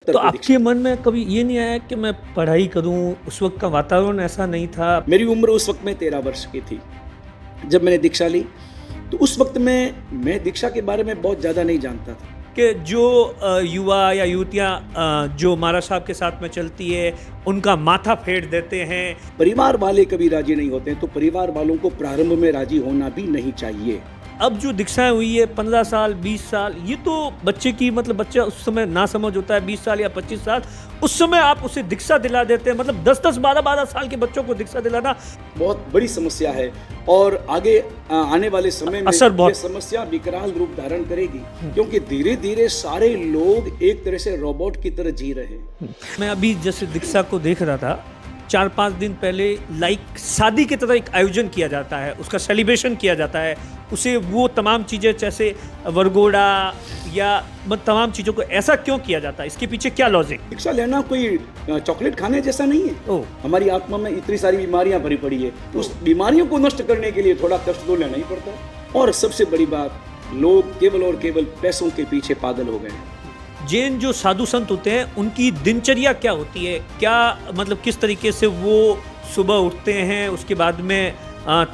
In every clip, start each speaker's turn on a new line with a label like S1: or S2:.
S1: उत्तर
S2: तो
S1: प्रदेश।
S2: आपके मन में कभी ये नहीं आया कि मैं पढ़ाई करूं? उस वक्त का वातावरण ऐसा नहीं था।
S1: मेरी उम्र उस वक्त में 13 वर्ष की थी जब मैंने दीक्षा ली। तो उस वक्त में मैं दीक्षा के बारे में बहुत ज़्यादा नहीं जानता था।
S2: कि जो युवा या युवतियां जो महाराज साहब के साथ में चलती है उनका माथा फेर देते हैं।
S1: परिवार वाले कभी राजी नहीं होते हैं, तो परिवार वालों को प्रारंभ में राजी होना भी नहीं चाहिए।
S2: अब जो दीक्षाएं हुई है 15 साल 20 साल, ये तो बच्चे की मतलब बच्चा उस समय ना समझ होता है 20 साल या 25 साल, उस समय आप उसे दीक्षा दिला देते हैं। मतलब 10-10 12-12 साल के बच्चों को दीक्षा दिलाना
S1: बहुत बड़ी समस्या है और आगे आने वाले समय में
S2: असर बहुत
S1: ये समस्या विकराल रूप धारण करेगी, क्योंकि धीरे धीरे सारे लोग एक तरह से रोबोट की तरह जी रहे हैं।
S2: मैं अभी जैसे दीक्षा को देख रहा था, 4-5 दिन पहले लाइक शादी की तरह एक आयोजन किया जाता है, उसका सेलिब्रेशन किया जाता है, उसे वो तमाम चीज़ें जैसे वरगोड़ा या तमाम चीज़ों को ऐसा क्यों किया जाता है? इसके पीछे क्या लॉजिक?
S1: दीक्षा लेना कोई चॉकलेट खाने जैसा नहीं है।
S2: ओह,
S1: हमारी आत्मा में इतनी सारी बीमारियां भरी पड़ी है, उस बीमारियों को नष्ट करने के लिए थोड़ा कष्ट तो लेना ही पड़ता है। और सबसे बड़ी बात, लोग केवल और केवल पैसों के पीछे पागल हो गए हैं।
S2: जैन जो साधु संत होते हैं उनकी दिनचर्या क्या होती है? क्या मतलब किस तरीके से वो सुबह उठते हैं, उसके बाद में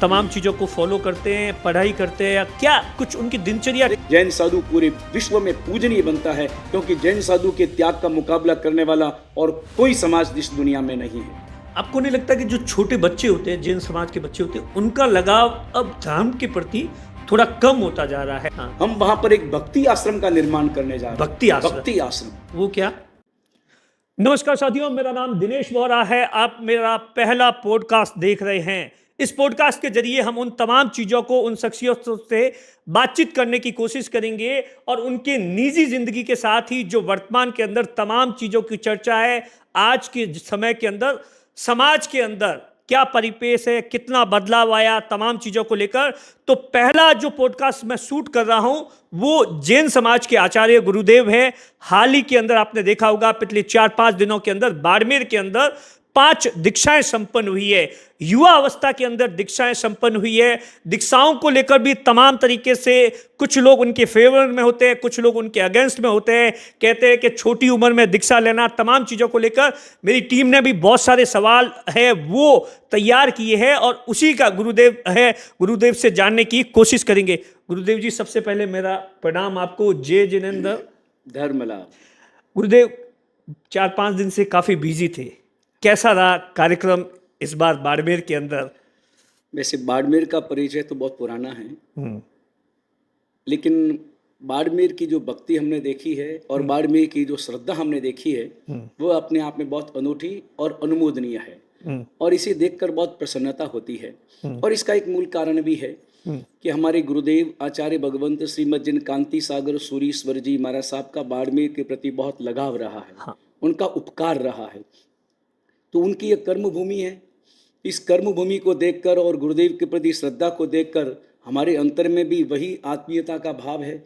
S2: तमाम चीज़ों को फॉलो करते हैं, पढ़ाई करते हैं, या क्या कुछ उनकी दिनचर्या?
S1: जैन साधु पूरे विश्व में पूजनीय बनता है, क्योंकि जैन साधु के त्याग का मुकाबला करने वाला और कोई समाज इस दुनिया में नहीं है।
S2: आपको नहीं लगता कि जो छोटे बच्चे होते हैं, जैन समाज के बच्चे होते हैं, उनका लगाव अब धर्म के प्रति थोड़ा कम होता जा रहा है? हाँ।
S1: हम वहां पर एक भक्ति आश्रम का निर्माण करने जा रहे हैं।
S2: भक्ति आश्रम?
S1: भक्ति आश्रम।
S2: वो क्या? नमस्कार साथियों, मेरा नाम दिनेश बोरा है। आप मेरा पहला पॉडकास्ट देख रहे हैं। इस पॉडकास्ट के जरिए हम उन तमाम चीज़ों को, उन शख्सियतों से बातचीत करने की कोशिश करेंगे और उनके निजी जिंदगी के साथ ही जो वर्तमान के अंदर तमाम चीज़ों की चर्चा है, आज के समय के अंदर समाज के अंदर क्या परिपेश है, कितना बदलाव आया, तमाम चीज़ों को लेकर। तो पहला जो पॉडकास्ट मैं शूट कर रहा हूं वो जैन समाज के आचार्य गुरुदेव हैं। हाल ही के अंदर आपने देखा होगा, पिछले 4-5 दिनों के अंदर बाड़मेर के अंदर 5 दीक्षाएं संपन्न हुई है। युवा अवस्था के अंदर दीक्षाएं संपन्न हुई है। दीक्षाओं को लेकर भी तमाम तरीके से कुछ लोग उनके फेवर में होते हैं, कुछ लोग उनके अगेंस्ट में होते हैं, कहते हैं कि छोटी उम्र में दीक्षा लेना, तमाम चीज़ों को लेकर मेरी टीम ने भी बहुत सारे सवाल है वो तैयार किए हैं और उसी का गुरुदेव है, गुरुदेव से जानने की कोशिश करेंगे। गुरुदेव जी, सबसे पहले मेरा प्रणाम आपको। जय जिनेंद्र।
S1: धर्म लाभ।
S2: गुरुदेव, 4-5 दिन से काफ़ी बिजी थे, कैसा रहा कार्यक्रम इस बार बाड़मेर के अंदर?
S1: वैसे बाड़मेर का परिचय तो बहुत पुराना है, लेकिन बाड़मेर की जो भक्ति हमने देखी है और बाड़मेर की जो श्रद्धा हमने देखी है, वो अपने आप में बहुत अनूठी और अनुमोदनीय है। और इसे देखकर बहुत प्रसन्नता होती है। और इसका एक मूल कारण भी है कि हमारे गुरुदेव आचार्य भगवंत श्रीमद जिन कांति सागर सूरीश्वर जी महाराज साहब का बाड़मेर के प्रति बहुत लगाव रहा है।
S2: हाँ।
S1: उनका उपकार रहा है। तो उनकी एक कर्म भूमि है। इस कर्म भूमि को देखकर और गुरुदेव के प्रति श्रद्धा को देखकर हमारे अंतर में भी वही आत्मीयता का भाव है।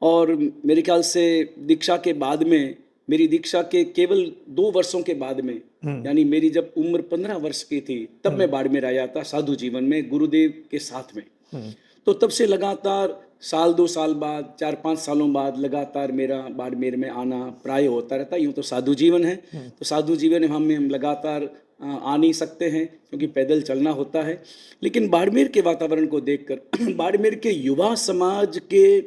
S1: और मेरे ख्याल से दीक्षा के बाद में, मेरी दीक्षा के केवल 2 वर्षों के बाद में, यानी मेरी जब उम्र 15 वर्ष की थी, तब मैं बाड़मेर आया था साधु जीवन में गुरुदेव के साथ में। तो तब से लगातार साल 2 साल बाद, 4-5 सालों बाद लगातार मेरा बाड़मेर में आना प्राय होता रहता। यूँ तो साधु जीवन है, तो साधु जीवन में हम लगातार आ नहीं सकते हैं, क्योंकि पैदल चलना होता है। लेकिन बाड़मेर के वातावरण को देखकर, बाड़मेर के युवा समाज के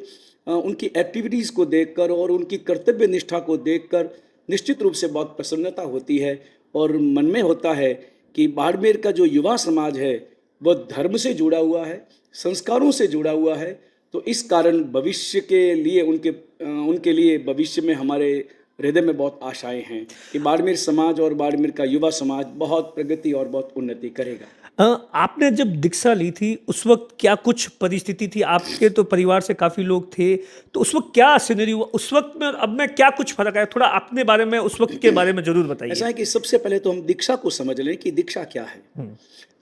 S1: उनकी एक्टिविटीज़ को देखकर और उनकी कर्तव्य निष्ठा को देखकर निश्चित रूप से बहुत प्रसन्नता होती है। और मन में होता है कि बाड़मेर का जो युवा समाज है वह धर्म से जुड़ा हुआ है, संस्कारों से जुड़ा हुआ है। तो इस कारण भविष्य के लिए उनके लिए भविष्य में हमारे हृदय में बहुत आशाएं हैं कि बाड़मेर समाज और बाड़मेर का युवा समाज बहुत प्रगति और बहुत उन्नति करेगा।
S2: आपने जब दीक्षा ली थी उस वक्त क्या कुछ परिस्थिति थी? आपके तो परिवार से काफ़ी लोग थे, तो उस वक्त क्या सिनेरियो हुआ उस वक्त में, अब में क्या कुछ फर्क आया? थोड़ा अपने बारे में, उस वक्त के बारे में जरूर बताइए।
S1: ऐसा है कि सबसे पहले तो हम दीक्षा को समझ लें कि दीक्षा क्या है।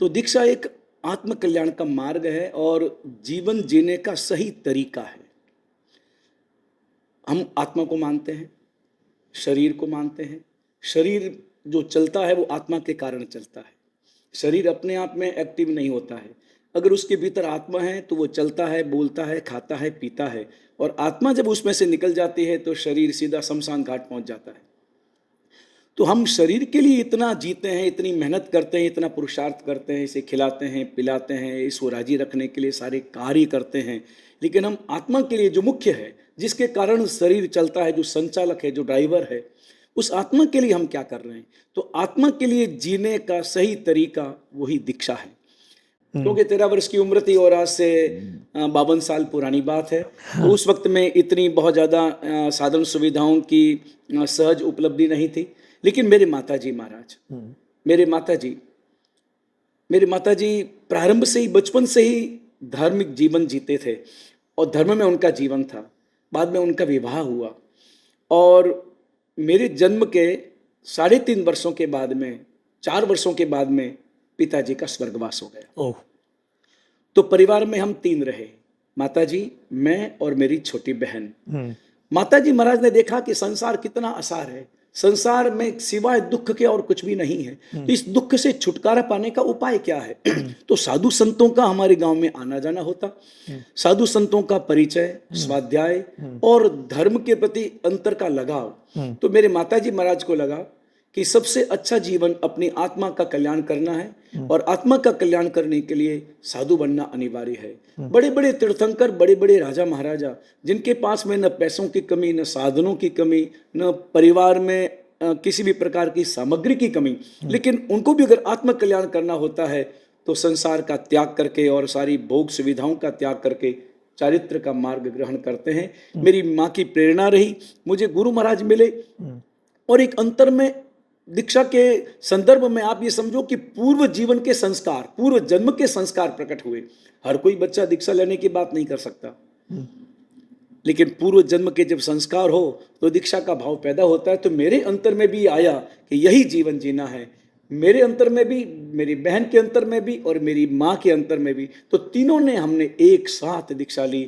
S1: तो दीक्षा एक आत्म कल्याण का मार्ग है और जीवन जीने का सही तरीका है। हम आत्मा को मानते हैं, शरीर को मानते हैं। शरीर जो चलता है वो आत्मा के कारण चलता है। शरीर अपने आप में एक्टिव नहीं होता है। अगर उसके भीतर आत्मा है तो वो चलता है, बोलता है, खाता है, पीता है। और आत्मा जब उसमें से निकल जाती है तो शरीर सीधा शमशान घाट पहुंच जाता है। तो हम शरीर के लिए इतना जीते हैं, इतनी मेहनत करते हैं, इतना पुरुषार्थ करते हैं, इसे खिलाते हैं, पिलाते हैं, इसको राजी रखने के लिए सारे कार्य करते हैं, लेकिन हम आत्मा के लिए जो मुख्य है, जिसके कारण शरीर चलता है, जो संचालक है, जो ड्राइवर है, उस आत्मा के लिए हम क्या कर रहे हैं? तो आत्मा के लिए जीने का सही तरीका वही दीक्षा है। क्योंकि 13 वर्ष की उम्र थी और आज से 52 साल पुरानी बात है। तो उस वक्त में इतनी बहुत ज़्यादा साधन सुविधाओं की सहज उपलब्धि नहीं थी, लेकिन मेरे माताजी महाराज, मेरे माताजी प्रारंभ से ही, बचपन से ही धार्मिक जीवन जीते थे और धर्म में उनका जीवन था। बाद में उनका विवाह हुआ और मेरे जन्म के 3.5 वर्षों के बाद में, 4 वर्षों के बाद में पिताजी का स्वर्गवास हो गया।
S2: ओह,
S1: तो परिवार में हम 3 रहे, माताजी, मैं और मेरी छोटी बहन। माताजी महाराज ने देखा कि संसार कितना आसार है, संसार में सिवाय दुख के और कुछ भी नहीं है, तो इस दुख से छुटकारा पाने का उपाय क्या है? तो साधु संतों का हमारे गांव में आना जाना होता, साधु संतों का परिचय, स्वाध्याय और धर्म के प्रति अंतर का लगाव। तो मेरे माताजी महाराज को लगा कि सबसे अच्छा जीवन अपनी आत्मा का कल्याण करना है और आत्मा का कल्याण करने के लिए साधु बनना अनिवार्य है। बड़े बड़े तीर्थंकर, बड़े बड़े राजा महाराजा, जिनके पास में न पैसों की कमी, न साधनों की कमी, न परिवार में किसी भी प्रकार की सामग्री की कमी, लेकिन उनको भी अगर आत्म कल्याण करना होता है तो संसार का त्याग करके और सारी भोग सुविधाओं का त्याग करके चारित्र का मार्ग ग्रहण करते हैं। मेरी माँ की प्रेरणा रही, मुझे गुरु महाराज मिले और एक अंतर में दीक्षा के संदर्भ में आप ये समझो कि पूर्व जीवन के संस्कार, पूर्व जन्म के संस्कार प्रकट हुए। हर कोई बच्चा दीक्षा लेने की बात नहीं कर सकता, लेकिन पूर्व जन्म के जब संस्कार हो तो दीक्षा का भाव पैदा होता है। तो मेरे अंतर में भी आया कि यही जीवन जीना है, मेरे अंतर में भी, मेरी बहन के अंतर में भी और मेरी माँ के अंतर में भी। तो तीनों ने हमने एक साथ दीक्षा ली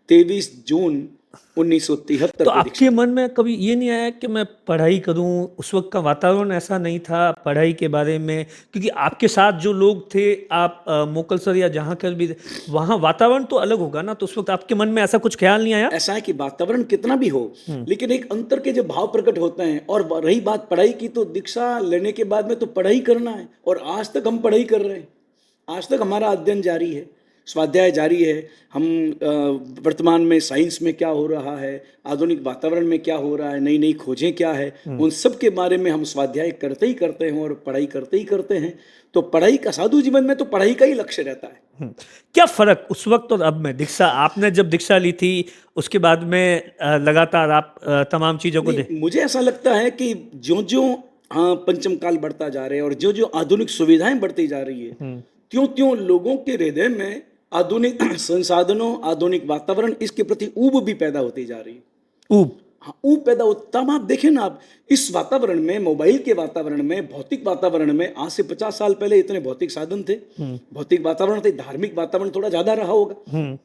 S1: 23 जून 1973।
S2: तो आपके मन में कभी ये नहीं आया कि मैं पढ़ाई करूं? उस वक्त का वातावरण ऐसा नहीं था पढ़ाई के बारे में, क्योंकि आपके साथ जो लोग थे, आप मोकलसर या जहाँ कर भी, वहाँ वातावरण तो अलग होगा ना, तो उस वक्त आपके मन में ऐसा कुछ ख्याल नहीं आया?
S1: ऐसा है कि वातावरण कितना भी हो, लेकिन एक अंतर के जो भाव प्रकट होते हैं। और रही बात पढ़ाई की, तो दीक्षा लेने के बाद में तो पढ़ाई करना है और आज तक हम पढ़ाई कर रहे हैं, आज तक हमारा अध्ययन जारी है, स्वाध्याय जारी है। हम वर्तमान में साइंस में क्या हो रहा है, आधुनिक वातावरण में क्या हो रहा है, नई नई खोजें क्या है, उन सब के बारे में हम स्वाध्याय करते ही करते हैं और पढ़ाई करते ही करते हैं। तो पढ़ाई का, साधु जीवन में तो पढ़ाई का ही लक्ष्य रहता है।
S2: क्या फर्क उस वक्त और अब में? दीक्षा आपने जब दीक्षा ली थी उसके बाद में लगातार आप तमाम चीजों को
S1: मुझे ऐसा लगता है कि जो जो पंचम काल बढ़ता जा रहा है और जो जो आधुनिक सुविधाएं बढ़ती जा रही है, त्यों त्यों लोगों के हृदय में आधुनिक संसाधनों, आधुनिक वातावरण, इसके प्रति ऊब भी पैदा होती जा रही है।
S2: ऊब,
S1: हाँ, ऊब पैदा होता। तब आप देखें ना, आप इस वातावरण में, मोबाइल के वातावरण में, भौतिक वातावरण में, आज से 50 साल पहले इतने भौतिक साधन थे, भौतिक वातावरण थे, धार्मिक वातावरण थोड़ा ज्यादा रहा होगा,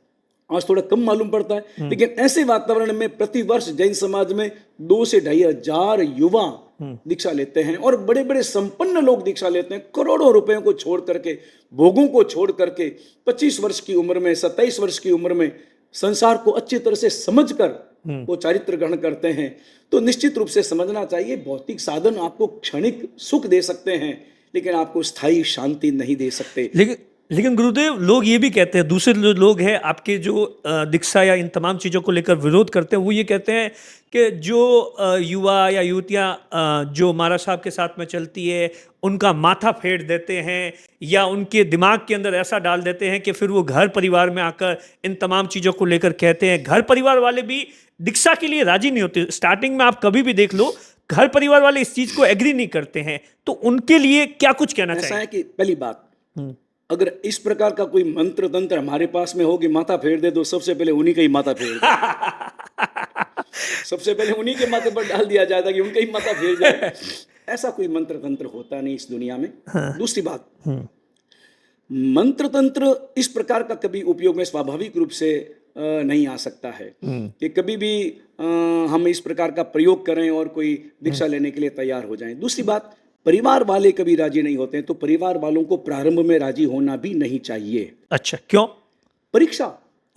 S1: आज थोड़ा कम मालूम पड़ता है। लेकिन ऐसे वातावरण में प्रतिवर्ष जैन समाज में 2 से 2.5 हजार युवा दीक्षा लेते हैं और बड़े बड़े संपन्न लोग दीक्षा लेते हैं, करोड़ों रुपयों को छोड़ करके, भोगों को छोड़ करके, 25 वर्ष की उम्र में, 27 वर्ष की उम्र में संसार को अच्छी तरह से समझकर वो चारित्र ग्रहण करते हैं। तो निश्चित रूप से समझना चाहिए, भौतिक साधन आपको क्षणिक सुख दे सकते हैं, लेकिन आपको स्थायी शांति नहीं दे सकते।
S2: लेकिन गुरुदेव, लोग ये भी कहते हैं, दूसरे जो लोग हैं आपके जो दीक्षा या इन तमाम चीज़ों को लेकर विरोध करते हैं, वो ये कहते हैं कि जो युवा या युवतियाँ जो महाराज साहब के साथ में चलती है, उनका माथा फेर देते हैं या उनके दिमाग के अंदर ऐसा डाल देते हैं कि फिर वो घर परिवार में आकर इन तमाम चीज़ों को लेकर कहते हैं। घर परिवार वाले भी दीक्षा के लिए राजी नहीं होते। स्टार्टिंग में आप कभी भी देख लो, घर परिवार वाले इस चीज़ को एग्री नहीं करते हैं। तो उनके लिए क्या कुछ कहना चाहिए?
S1: ऐसा है कि पहली बात, अगर इस प्रकार का कोई मंत्र तंत्र हमारे पास में हो कि माथा फेर दे, तो सबसे पहले उन्हीं का ही माथा फेर दे। सबसे पहले उन्हीं के माथे पर डाल दिया जाता कि उनका ही माथा फेर जाए। ऐसा कोई मंत्र तंत्र होता नहीं इस दुनिया में। दूसरी बात, मंत्र तंत्र इस प्रकार का कभी उपयोग में स्वाभाविक रूप से नहीं आ सकता है कि कभी भी हम इस प्रकार का प्रयोग करें और कोई दीक्षा लेने के लिए तैयार हो जाएं। दूसरी बात, परिवार वाले कभी राजी नहीं होते हैं, तो परिवार वालों को प्रारंभ में राजी होना भी नहीं चाहिए।
S2: अच्छा, क्यों?
S1: परीक्षा,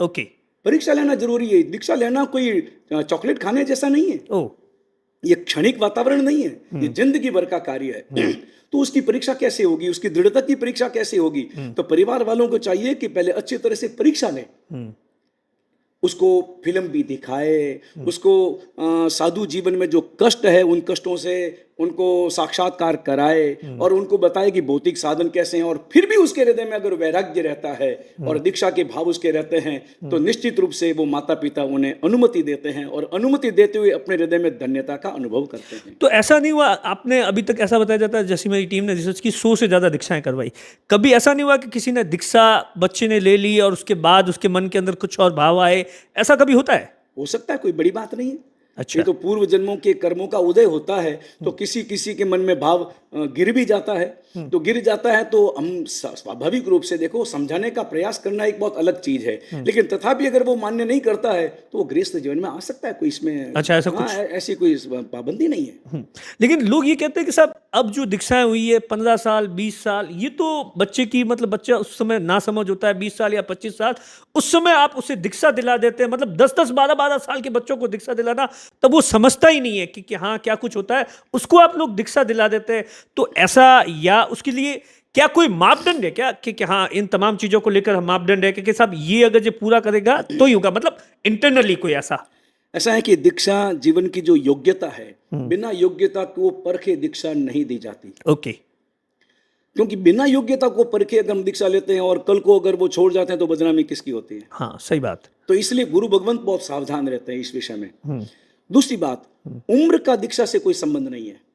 S2: ओके,
S1: परीक्षा लेना जरूरी है। दीक्षा लेना कोई चॉकलेट खाने जैसा नहीं है।
S2: ओह,
S1: ये क्षणिक वातावरण नहीं है, ये जिंदगी भर का कार्य है। तो उसकी परीक्षा कैसे होगी, उसकी दृढ़ता की परीक्षा कैसे होगी? तो परिवार वालों को चाहिए कि पहले अच्छी तरह से परीक्षा लें, उसको फिल्म भी दिखाए, उसको साधु जीवन में जो कष्ट है उन कष्टों से उनको साक्षात्कार कराए और उनको बताए कि भौतिक साधन कैसे हैं। और फिर भी उसके हृदय में अगर वैराग्य रहता है और दीक्षा के भाव उसके रहते हैं तो निश्चित रूप से वो माता पिता उन्हें अनुमति देते हैं और अनुमति देते हुए अपने हृदय में धन्यता का अनुभव करते हैं।
S2: तो ऐसा नहीं हुआ, आपने अभी तक ऐसा बताया जाता है जैसे मेरी टीम ने रिसर्च की 100 से ज़्यादा दीक्षाएं करवाई, कभी ऐसा नहीं हुआ कि किसी ने दीक्षा बच्चे ने ले ली और उसके बाद उसके मन के अंदर कुछ और भाव आए? ऐसा कभी होता है?
S1: हो सकता है, कोई बड़ी बात नहीं है।
S2: अच्छा।
S1: ये तो पूर्व जन्मों के कर्मों का उदय होता है, तो किसी किसी के मन में भाव गिर भी जाता है। तो गिर जाता है तो हम स्वाभाविक रूप से देखो समझाने का प्रयास करना एक बहुत अलग चीज है, लेकिन तथापि अगर वो मान्य नहीं करता है तो वो गृहस्थ जीवन में आ सकता है, कोई इसमें
S2: अच्छा, ऐसा
S1: हाँ, ऐसी कोई पाबंदी नहीं है।
S2: लेकिन लोग ये कहते हैं कि साहब अब जो दीक्षाएं हुई है 15 साल 20 साल, ये तो बच्चे की मतलब बच्चा उस समय ना समझ होता है, 20 साल या 25 साल, उस समय आप उसे दीक्षा दिला देते हैं, मतलब 10-10 12-12 साल के बच्चों को दीक्षा दिलाना, तब वो समझता ही नहीं है कि हाँ क्या कुछ होता है, उसको आप लोग दीक्षा दिला देते हैं। तो ऐसा, या उसके लिए क्या कोई मापदंड है क्या कि हाँ इन तमाम चीजों को लेकर मापदंड है कि साहब ये अगर ये पूरा करेगा तो ही होगा, मतलब इंटरनली कोई
S1: ऐसा है कि दीक्षा जीवन की जो योग्यता है, बिना योग्यता को परखे दीक्षा नहीं दी जाती।
S2: ओके।
S1: क्योंकि बिना योग्यता को परखे अगर हम दीक्षा लेते हैं और कल को अगर वो छोड़ जाते हैं तो बदनामी किसकी होती है?
S2: हाँ, सही बात।
S1: तो इसलिए गुरु भगवंत बहुत सावधान रहते हैं इस विषय में। दूसरी बात, उम्र का दीक्षा से कोई संबंध नहीं है।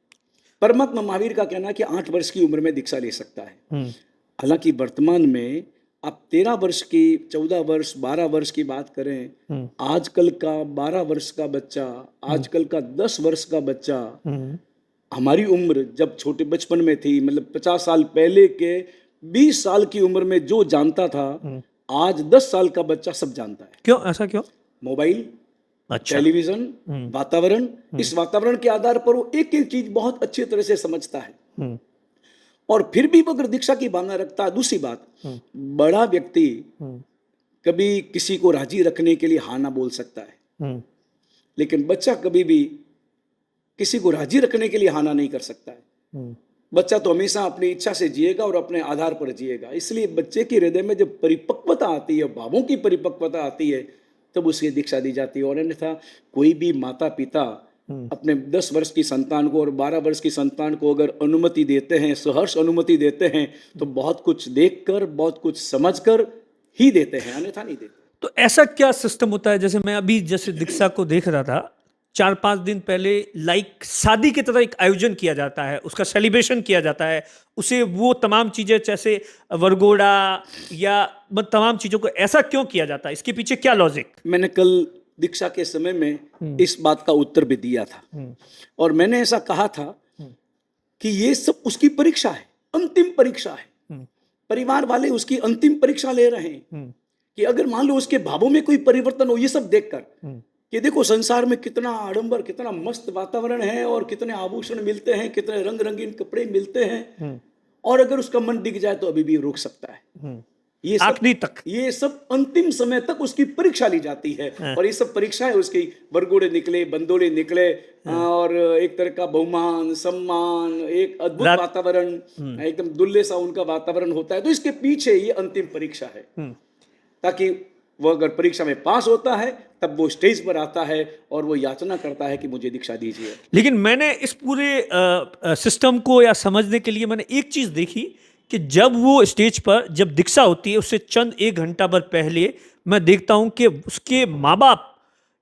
S1: परमात्मा महावीर का कहना है कि 8 वर्ष की उम्र में दीक्षा ले सकता है। हालांकि वर्तमान में आप 13 वर्ष की, 14 वर्ष, 12 वर्ष की बात करें, आजकल का 12 वर्ष का बच्चा, आजकल का 10 वर्ष का बच्चा, हमारी उम्र जब छोटे बचपन में थी, मतलब 50 साल पहले के 20 साल की उम्र में जो जानता था, आज 10 साल का बच्चा सब जानता है।
S2: क्यों? ऐसा क्यों?
S1: मोबाइल,
S2: अच्छा।
S1: टेलीविजन, वातावरण, इस वातावरण के आधार पर वो एक एक चीज बहुत अच्छी तरह से समझता है और फिर भी वो अगर दीक्षा की भावना रखता है। दूसरी बात, बड़ा व्यक्ति कभी किसी को राजी रखने के लिए हाँ ना बोल सकता है, लेकिन बच्चा कभी भी किसी को राजी रखने के लिए हाँ ना नहीं कर सकता है। बच्चा तो हमेशा अपनी इच्छा से जिएगा और अपने आधार पर जिएगा। इसलिए बच्चे के हृदय में जब परिपक्वता आती है, भावों की परिपक्वता आती है, तब उसे दीक्षा दी जाती है। और अन्यथा कोई भी माता पिता अपने 10 वर्ष की संतान को और 12 वर्ष की संतान को अगर अनुमति देते हैं, सहर्ष अनुमति देते हैं, तो बहुत कुछ देखकर, बहुत कुछ समझकर ही देते हैं, अन्यथा नहीं देते।
S2: तो ऐसा क्या सिस्टम होता है? जैसे मैं अभी जैसे दीक्षा को देख रहा था, 4-5 दिन पहले लाइक शादी की तरह एक आयोजन किया जाता है, उसका सेलिब्रेशन किया जाता है, उसे वो तमाम चीजें जैसे वरगोड़ा या तमाम चीजों को ऐसा क्यों किया जाता है? इसके पीछे क्या लॉजिक?
S1: मैंने कल दीक्षा के समय में इस बात का उत्तर भी दिया था और मैंने ऐसा कहा था कि ये सब उसकी परीक्षा है, अंतिम परीक्षा है। परिवार वाले उसकी अंतिम परीक्षा ले रहे हैं कि अगर मान लो उसके भावों में कोई परिवर्तन हो, ये सब देखकर कि देखो संसार में कितना आडंबर, कितना मस्त वातावरण है और कितने आभूषण मिलते हैं, कितने रंग रंगीन कपड़े मिलते हैं, और अगर उसका मन दिख जाए तो अभी भी रुक सकता है। ये सब
S2: आखिरी तक,
S1: ये सब अंतिम समय तक उसकी परीक्षा ली जाती है और ये सब परीक्षाएं उसकी वरगोड़े निकले, बंदोले निकले और एक तरह का बहुमान, सम्मान, एक अद्भुत वातावरण, एकदम दुल्हे सा उनका वातावरण होता है। तो इसके पीछे ये अंतिम परीक्षा है, ताकि वो अगर परीक्षा में पास होता है तब वो स्टेज पर आता है और वो याचना करता है कि मुझे दीक्षा दीजिए।
S2: लेकिन मैंने इस पूरे सिस्टम को या समझने के लिए मैंने एक चीज देखी कि जब वो स्टेज पर जब दीक्षा होती है उससे चंद 1 घंटा भर पहले मैं देखता हूं कि उसके माँ बाप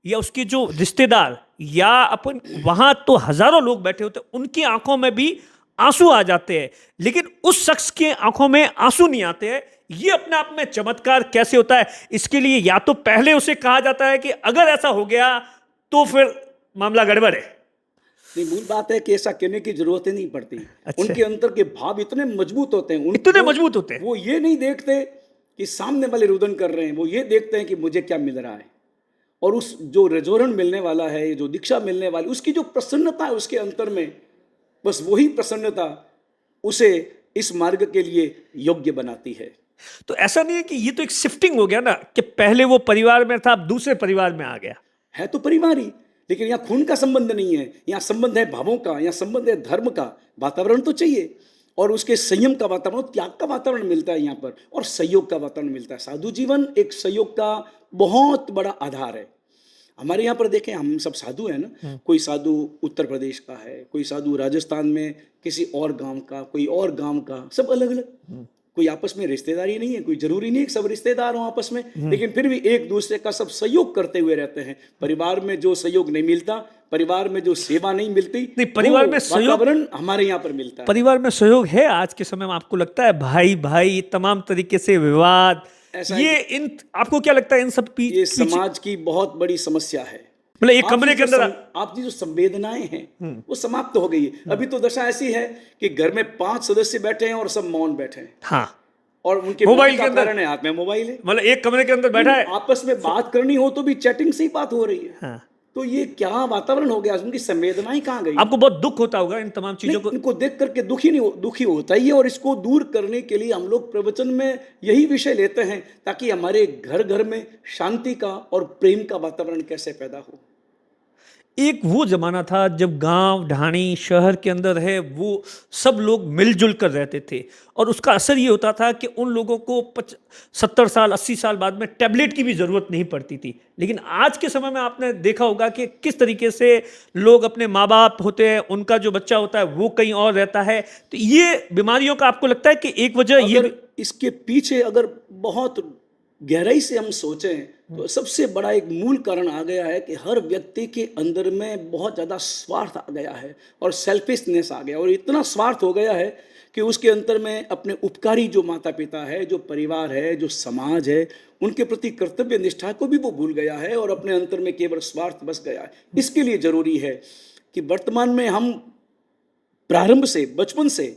S2: या उसके जो रिश्तेदार या अपन वहां तो हजारों लोग बैठे होते हैं, उनकी आंखों में भी आंसू आ जाते हैं, लेकिन उस शख्स के आंखों में आंसू नहीं आते हैं। ये अपने आप में चमत्कार कैसे होता है? इसके लिए या तो पहले उसे कहा जाता है कि अगर ऐसा हो गया तो फिर मामला गड़बड़ है।
S1: नहीं, मूल बात है कि ऐसा कहने की जरूरत ही नहीं पड़ती। अच्छा। उनके अंदर के भाव इतने मजबूत होते हैं,
S2: इतने मजबूत होते हैं,
S1: वो ये नहीं देखते कि सामने वाले रुदन कर रहे हैं, वो ये देखते हैं कि मुझे क्या मिल रहा है। और उस जो रजोरण मिलने वाला है, जो दीक्षा मिलने वाली, उसकी जो प्रसन्नता है उसके अंतर में, बस वही प्रसन्नता उसे इस मार्ग के लिए योग्य बनाती है।
S2: तो ऐसा नहीं है कि ये तो एक शिफ्टिंग हो गया ना कि पहले वो परिवार में था अब दूसरे परिवार में आ गया?
S1: है तो परिवार ही, लेकिन यहाँ खून का संबंध नहीं है, यहाँ संबंध है भावों का, यहाँ संबंध है धर्म का। वातावरण तो चाहिए और उसके संयम का वातावरण, त्याग का वातावरण मिलता है यहाँ पर, और सहयोग का वातावरण मिलता है। साधु जीवन एक सहयोग का बहुत बड़ा आधार है। हमारे यहाँ पर देखें, हम सब साधु हैं ना, कोई साधु उत्तर प्रदेश का है, कोई साधु राजस्थान में किसी और गांव का, कोई और गांव का, सब अलग अलग। कोई आपस में रिश्तेदारी नहीं है, कोई जरूरी नहीं है कि सब रिश्तेदार हों आपस में, लेकिन फिर भी एक दूसरे का सब सहयोग करते हुए रहते हैं। परिवार में जो सहयोग नहीं मिलता, परिवार में जो सेवा नहीं मिलती,
S2: नहीं, परिवार में सहयोग,
S1: वातावरण हमारे यहाँ पर मिलता है।
S2: परिवार में सहयोग है आज के समय में? आपको लगता है भाई भाई तमाम तरीके से विवाद, ये इन आपको क्या लगता है इन सब
S1: ये समाज की बहुत बड़ी समस्या है।
S2: मतलब एक कमरे के अंदर
S1: आपकी जो संवेदनाएं हैं वो समाप्त हो गई है। अभी तो दशा ऐसी है कि घर में 5 सदस्य बैठे हैं और सब मौन बैठे हैं।
S2: हाँ,
S1: और उनके
S2: मोबाइल
S1: के अंदर है, हाथ में मोबाइल है।
S2: मतलब एक कमरे के अंदर बैठा है,
S1: आपस में बात करनी हो तो भी चैटिंग से ही बात हो रही है।
S2: हाँ।
S1: तो ये क्या वातावरण हो गया, उनकी संवेदनाएं कहाँ गई?
S2: आपको बहुत दुख होता होगा इन तमाम चीजों को?
S1: इनको देख करके दुखी होता ही है। और इसको दूर करने के लिए हम लोग प्रवचन में यही विषय लेते हैं, ताकि हमारे घर घर में शांति का और प्रेम का वातावरण कैसे पैदा हो।
S2: एक वो जमाना था जब गांव ढाणी शहर के अंदर है वो सब लोग मिलजुल कर रहते थे, और उसका असर ये होता था कि उन लोगों को 70 साल 80 साल बाद में टैबलेट की भी ज़रूरत नहीं पड़ती थी। लेकिन आज के समय में आपने देखा होगा कि किस तरीके से लोग, अपने माँ बाप होते हैं, उनका जो बच्चा होता है वो कहीं और रहता है। तो ये बीमारियों का आपको लगता है कि एक वजह ये,
S1: इसके पीछे अगर बहुत गहराई से हम सोचें तो सबसे बड़ा एक मूल कारण आ गया है कि हर व्यक्ति के अंदर में बहुत ज़्यादा स्वार्थ आ गया है और सेल्फिशनेस आ गया, और इतना स्वार्थ हो गया है कि उसके अंदर में अपने उपकारी जो माता पिता है, जो परिवार है, जो समाज है, उनके प्रति कर्तव्य निष्ठा को भी वो भूल गया है और अपने अंतर में केवल स्वार्थ बस गया है। इसके लिए जरूरी है कि वर्तमान में हम प्रारंभ से, बचपन से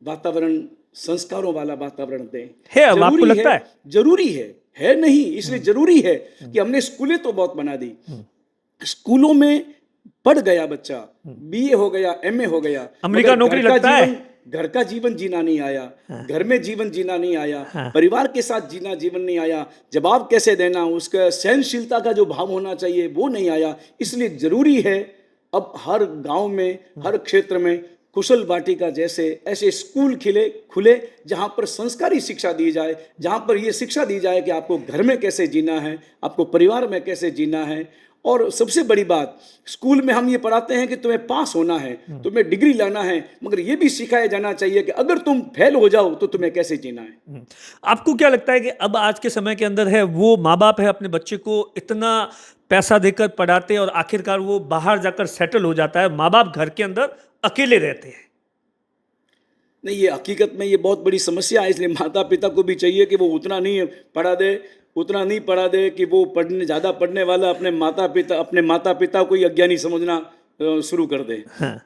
S1: वातावरण, संस्कारों वाला वातावरण दें।
S2: है आपको लगता है?
S1: जरूरी है नहीं, इसलिए जरूरी है कि हमने स्कूलें तो बहुत बना दी, स्कूलों में पढ़ गया बच्चा, बीए हो गया, एमए हो गया,
S2: अमेरिका नौकरी लगता है,
S1: घर का जीवन जीना नहीं आया, घर में जीवन जीना नहीं आया, परिवार के साथ जीना जीवन नहीं आया, जवाब कैसे देना, उसका सहनशीलता का जो भाव होना चाहिए वो नहीं आया। इसलिए जरूरी है अब हर गांव में, हर क्षेत्र में कुशल वाटिका जैसे ऐसे स्कूल खुले जहां पर संस्कारी शिक्षा दी जाए, जहां पर यह शिक्षा दी जाए कि आपको घर में कैसे जीना है, आपको परिवार में कैसे जीना है। और सबसे बड़ी बात, स्कूल में हम ये पढ़ाते हैं कि तुम्हें पास होना है, तुम्हें डिग्री लाना है, मगर ये भी सिखाया जाना चाहिए कि अगर तुम फेल हो जाओ तो तुम्हें कैसे जीना है।
S2: आपको क्या लगता है कि अब आज के समय के अंदर है वो माँ बाप है अपने बच्चे को इतना पैसा देकर पढ़ाते हैं और आखिरकार वो बाहर जाकर सेटल हो जाता है, माँ बाप घर के अंदर अकेले रहते हैं?
S1: नहीं, ये हकीकत में ये बहुत बड़ी समस्या है। इसलिए माता पिता को भी चाहिए कि वो उतना नहीं पढ़ा दे कि वो ज़्यादा पढ़ने वाला अपने माता पिता को ही अज्ञानी समझना शुरू कर दे।
S2: हाँ।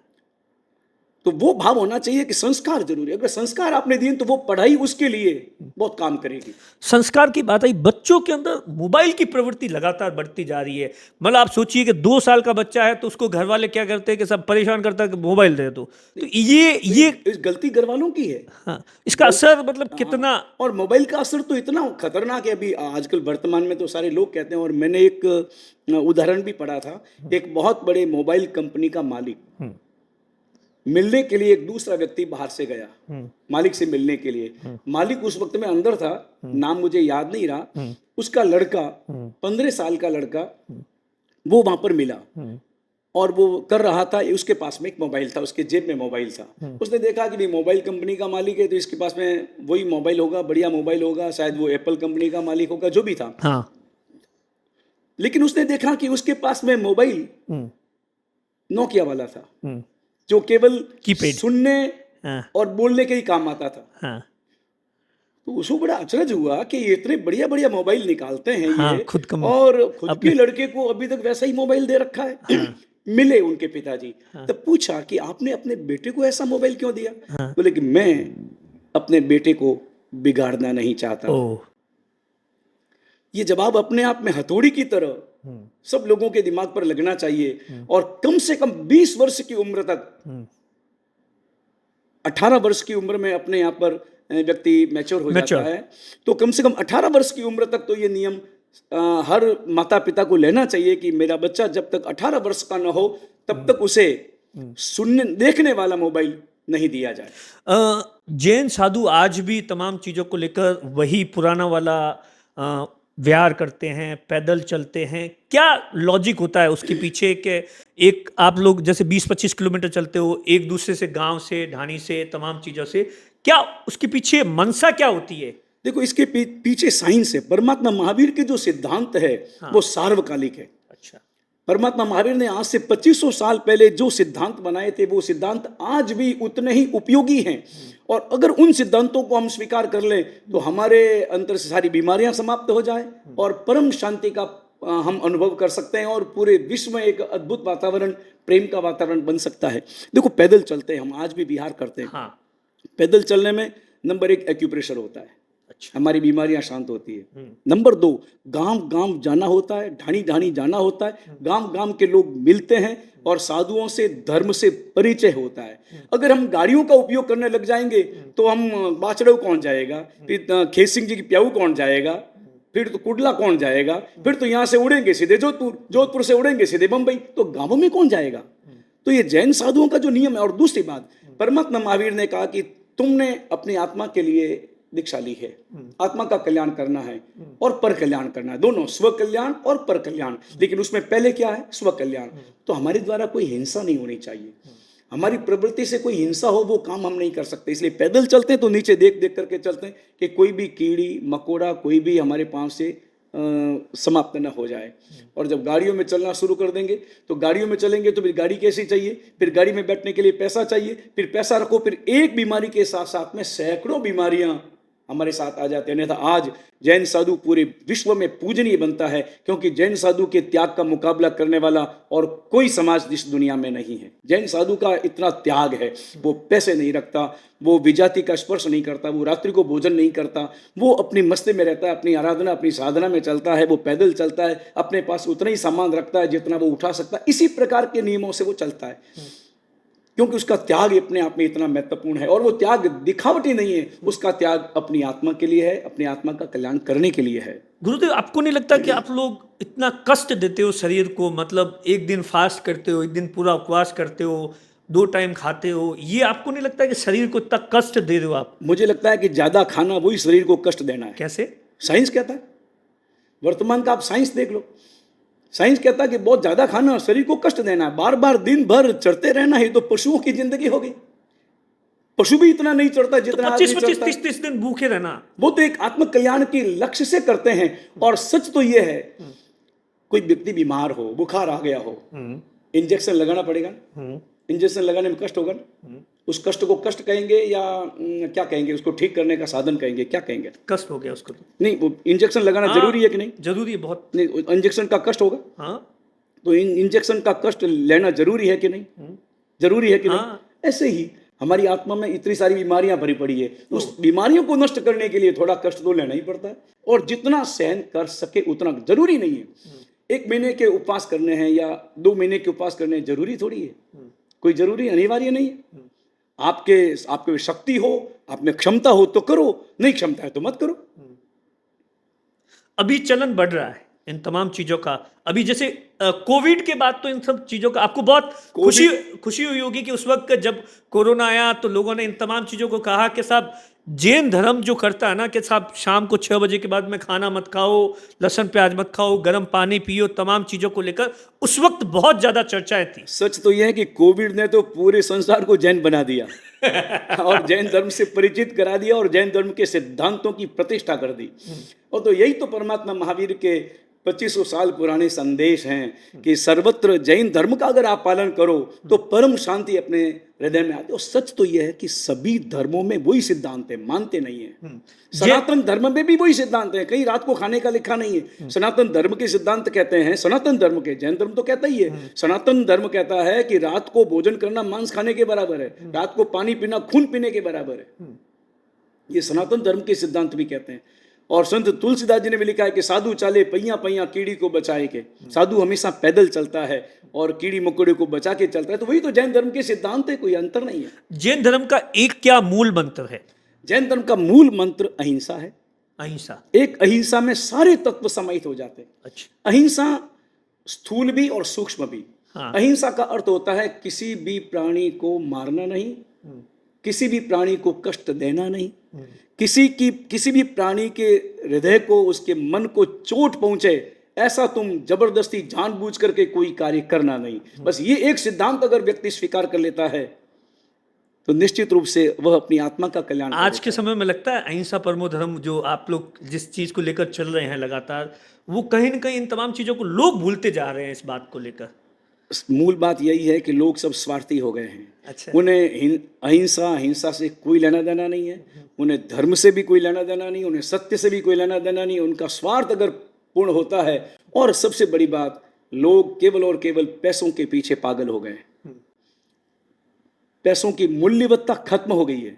S1: तो वो भाव होना चाहिए कि संस्कार जरूरी है। अगर संस्कार आपने दिए तो वो पढ़ाई उसके लिए बहुत काम करेगी।
S2: संस्कार की बात आई, बच्चों के अंदर मोबाइल की प्रवृत्ति लगातार बढ़ती जा रही है। मतलब आप सोचिए कि 2 साल का बच्चा है तो उसको घर वाले क्या करते हैं कि सब परेशान करता है कि मोबाइल दे दो। तो ये
S1: गलती घर वालों की है।
S2: हाँ, इसका असर मतलब कितना,
S1: और मोबाइल का असर तो इतना खतरनाक है अभी आजकल वर्तमान में, तो सारे लोग कहते हैं। और मैंने एक उदाहरण भी पढ़ा था, एक बहुत बड़े मोबाइल कंपनी का मालिक मिलने के लिए एक दूसरा व्यक्ति बाहर से गया मालिक से मिलने के लिए। मालिक उस वक्त में अंदर था, नाम मुझे याद नहीं रहा। उसका लड़का, 15 साल का लड़का, वो वहां पर मिला और वो कर रहा था, उसके पास में एक मोबाइल था, उसके जेब में मोबाइल था। उसने देखा कि मोबाइल कंपनी का मालिक है तो इसके पास में वही मोबाइल होगा, बढ़िया मोबाइल होगा, शायद वो एप्पल कंपनी का मालिक होगा, जो भी था।
S2: हाँ।
S1: लेकिन उसने देखा कि उसके पास में मोबाइल नोकिया वाला था, जो केवल
S2: कीपैड,
S1: सुनने और बोलने के ही काम आता था।
S2: हाँ।
S1: तो उसको बड़ा अचरज हुआ कि ये इतने बढ़िया बढ़िया मोबाइल निकालते हैं
S2: हाँ,
S1: ये,
S2: खुद
S1: और खुद के लड़के को अभी तक वैसा ही मोबाइल दे रखा है। मिले उनके पिताजी, तब पूछा कि आपने अपने बेटे को ऐसा मोबाइल क्यों दिया? बोले कि मैं अपने बेटे को बिगाड़ना नहीं चाहता। ये जवाब अपने आप में हथौड़ी की तरह सब लोगों के दिमाग पर लगना चाहिए। और कम से कम 20 वर्ष की उम्र तक, 18 वर्ष की उम्र में अपने यहाँ पर व्यक्ति मैच्योर हो जाता है, तो कम से कम 18 वर्ष की उम्र तक तो ये नियम हर माता पिता को लेना चाहिए कि मेरा बच्चा जब तक 18 वर्ष का न हो तब तक उसे सुनने देखने वाला मोबाइल नहीं दिया जाए।
S2: जैन साधु आज भी तमाम चीज़ों को लेकर वही पुराना वाला अ, व्यवहार करते हैं, पैदल चलते हैं। क्या लॉजिक होता है उसके पीछे के? एक आप लोग जैसे 20-25 किलोमीटर चलते हो एक दूसरे से, गांव से, ढाणी से, तमाम चीज़ों से, क्या उसके पीछे मंशा क्या होती है?
S1: देखो, इसके पीछे साइंस है। परमात्मा महावीर के जो सिद्धांत है
S2: हाँ।
S1: वो सार्वकालिक है।
S2: अच्छा।
S1: परमात्मा महावीर ने आज से 2500 साल पहले जो सिद्धांत बनाए थे वो सिद्धांत आज भी उतने ही उपयोगी हैं। और अगर उन सिद्धांतों को हम स्वीकार कर लें तो हमारे अंतर से सारी बीमारियां समाप्त हो जाए और परम शांति का हम अनुभव कर सकते हैं और पूरे विश्व में एक अद्भुत वातावरण, प्रेम का वातावरण बन सकता है। देखो, पैदल चलते हैं, हम आज भी बिहार करते हैं।
S2: हाँ।
S1: पैदल चलने में नंबर 1 एक्यूप्रेशर होता है,
S2: अच्छा।
S1: हमारी बीमारियां शांत होती है। नंबर 2, गांव गांव जाना होता है, ढाणी ढाणी जाना होता है, गांव गांव के लोग मिलते हैं और साधुओं से, धर्म से परिचय होता है। अगर हम गाड़ियों का उपयोग करने लग जाएंगे तो हम बाचड़ो कौन जाएगा, फिर खेत जी की प्याऊ कौन जाएगा, फिर तो कुडला कौन जाएगा, फिर तो यहाँ से उड़ेंगे सीधे जोधपुर, जोधपुर से उड़ेंगे सीधे बंबई, तो गांवों में कौन जाएगा। तो ये जैन साधुओं का जो नियम है। और दूसरी बात, परमात्मा महावीर ने कहा कि तुमने अपनी आत्मा के लिए दीक्षा ली है, आत्मा का कल्याण करना है और पर कल्याण करना है, दोनों, स्व कल्याण और पर कल्याण। लेकिन उसमें पहले क्या है? स्व कल्याण। तो हमारे द्वारा कोई हिंसा नहीं होनी चाहिए, हमारी प्रवृत्ति से कोई हिंसा हो वो काम हम नहीं कर सकते। इसलिए पैदल चलते हैं तो नीचे देख देख करके चलते हैं कि कोई भी कीड़ी मकोड़ा कोई भी हमारे पांव से समाप्त न हो जाए। और जब गाड़ियों में चलना शुरू कर देंगे तो गाड़ियों में चलेंगे तो फिर गाड़ी कैसी चाहिए, फिर गाड़ी में बैठने के लिए पैसा चाहिए, फिर पैसा रखो, फिर एक बीमारी के साथ साथ में सैकड़ों बीमारियां हमारे साथ आ जाते हैं। नहीं तो आज जैन साधु पूरे विश्व में पूजनीय बनता है क्योंकि जैन साधु के त्याग का मुकाबला करने वाला और कोई समाज इस दुनिया में नहीं है। जैन साधु का इतना त्याग है, वो पैसे नहीं रखता, वो विजाति का स्पर्श नहीं करता, वो रात्रि को भोजन नहीं करता, वो अपनी मस्ती में रहता है, अपनी आराधना अपनी साधना में चलता है, वो पैदल चलता है, अपने पास उतना ही सामान रखता है जितना वो उठा सकता है। इसी प्रकार के नियमों से वो चलता है क्योंकि उसका त्याग अपने आप में इतना महत्वपूर्ण है। और वो त्याग दिखावटी नहीं है, उसका त्याग अपनी आत्मा के लिए है, अपनी आत्मा का कल्याण करने के लिए है।
S2: गुरुदेव, आपको नहीं लगता कि आप लोग इतना कष्ट देते हो शरीर को? मतलब एक दिन फास्ट करते हो, एक दिन पूरा उपवास करते हो, 2 टाइम खाते हो, ये आपको नहीं लगता कि शरीर को इतना कष्ट दे रहे हो आप?
S1: मुझे लगता है कि ज्यादा खाना वही शरीर को कष्ट देना है।
S2: कैसे?
S1: साइंस कहता है, वर्तमान का आप साइंस देख लो, साइंस कहता है कि बहुत ज्यादा खाना शरीर को कष्ट देना है, बार बार दिन भर चढ़ते रहना है, तो पशुओं की जिंदगी हो गई। पशु भी इतना नहीं चढ़ता जितना
S2: 25-25, 30-30 दिन भूखे रहना,
S1: वो तो एक आत्म कल्याण के लक्ष्य से करते हैं। और सच तो ये है, कोई व्यक्ति बीमार हो, बुखार आ गया हो, इंजेक्शन लगाना पड़ेगा, इंजेक्शन लगाने में कष्ट होगा, उस कष्ट को कष्ट कहेंगे या क्या कहेंगे, उसको ठीक करने का साधन कहेंगे, क्या कहेंगे?
S2: कष्ट हो गया उसको तो।
S1: नहीं, वो इंजेक्शन लगाना जरूरी है कि नहीं?
S2: जरूरी है बहुत।
S1: नहीं, इंजेक्शन का कष्ट होगा।
S2: हाँ,
S1: तो इंजेक्शन का कष्ट लेना जरूरी है कि नहीं? जरूरी है कि नहीं? ऐसे ही हमारी आत्मा में इतनी सारी बीमारियां भरी पड़ी है, उस बीमारियों को नष्ट करने के लिए थोड़ा कष्ट तो लेना ही पड़ता है। और जितना सहन कर सके उतना, जरूरी नहीं है 1 महीने के उपवास करने हैं या 2 महीने के उपवास करने हैं, जरूरी थोड़ी है, कोई जरूरी अनिवार्य नहीं है। आपके शक्ति हो, आप में क्षमता हो तो करो, नहीं क्षमता है तो मत करो।
S2: अभी चलन बढ़ रहा है इन तमाम चीजों का। अभी जैसे कोविड के बाद तो इन सब चीजों का आपको बहुत खुशी हुई होगी कि उस वक्त जब कोरोना आया तो लोगों ने इन तमाम चीजों को कहा कि साहब जैन धर्म जो करता है ना कि साहब शाम को 6 बजे के बाद में खाना मत खाओ, लहसुन प्याज मत खाओ, गर्म पानी पियो, तमाम चीजों को लेकर उस वक्त बहुत ज्यादा चर्चाएं थी।
S1: सच तो यह है कि कोविड ने तो पूरे संसार को जैन बना दिया और जैन धर्म से परिचित करा दिया और जैन धर्म के सिद्धांतों की प्रतिष्ठा कर दी। और तो यही तो परमात्मा महावीर के 2500 साल पुराने संदेश हैं कि सर्वत्र जैन धर्म का अगर आप पालन करो तो परम शांति अपने हृदय में आती है। और सच तो यह है कि सभी धर्मों में वही सिद्धांत है, मानते नहीं है। सनातन धर्म में भी वही सिद्धांत है, कहीं रात को खाने का लिखा नहीं है। सनातन धर्म के सिद्धांत कहते हैं, सनातन धर्म के, जैन धर्म तो कहता ही है, सनातन धर्म कहता है कि रात को भोजन करना मांस खाने के बराबर है, रात को पानी पीना खून पीने के बराबर है। ये सनातन धर्म के सिद्धांत भी कहते हैं। और संत तुलसीदास जी ने भी लिखा है कि साधु चाले पहिया पहिया कीड़ी को बचाए के। साधु हमेशा पैदल चलता है और कीड़ी मकोड़े को बचा के चलता है। तो वही तो जैन धर्म के सिद्धांत है, कोई अंतर नहीं है।
S2: जैन धर्म का एक क्या मूल मंत्र है?
S1: जैन धर्म का मूल मंत्र अहिंसा है।
S2: अहिंसा।
S1: एक अहिंसा में सारे तत्व समाहित हो जाते हैं।
S2: अच्छा।
S1: अहिंसा स्थूल भी और सूक्ष्म भी।
S2: हाँ।
S1: अहिंसा का अर्थ होता है किसी भी प्राणी को मारना नहीं, किसी भी प्राणी को कष्ट देना नहीं, किसी भी प्राणी के हृदय को, उसके मन को चोट पहुंचे ऐसा तुम जबरदस्ती जानबूझ करके कोई कार्य करना नहीं। बस ये एक सिद्धांत अगर व्यक्ति स्वीकार कर लेता है तो निश्चित रूप से वह अपनी आत्मा का कल्याण
S2: आज के समय में लगता है अहिंसा परमो धर्म जो आप लोग जिस चीज को लेकर चल रहे हैं लगातार, वो कहीं ना कहीं इन तमाम चीजों को लोग भूलते जा रहे हैं इस बात को लेकर।
S1: मूल बात यही है कि लोग सब स्वार्थी हो गए हैं।
S2: अच्छा।
S1: उन्हें अहिंसा से कोई लेना देना नहीं है, उन्हें धर्म से भी कोई लेना देना नहीं, उन्हें सत्य से भी कोई लेना देना नहीं। उनका स्वार्थ अगर पूर्ण होता है, और सबसे बड़ी बात, लोग केवल और केवल पैसों के पीछे पागल हो गए। पैसों की मूल्यवत्ता खत्म हो गई है,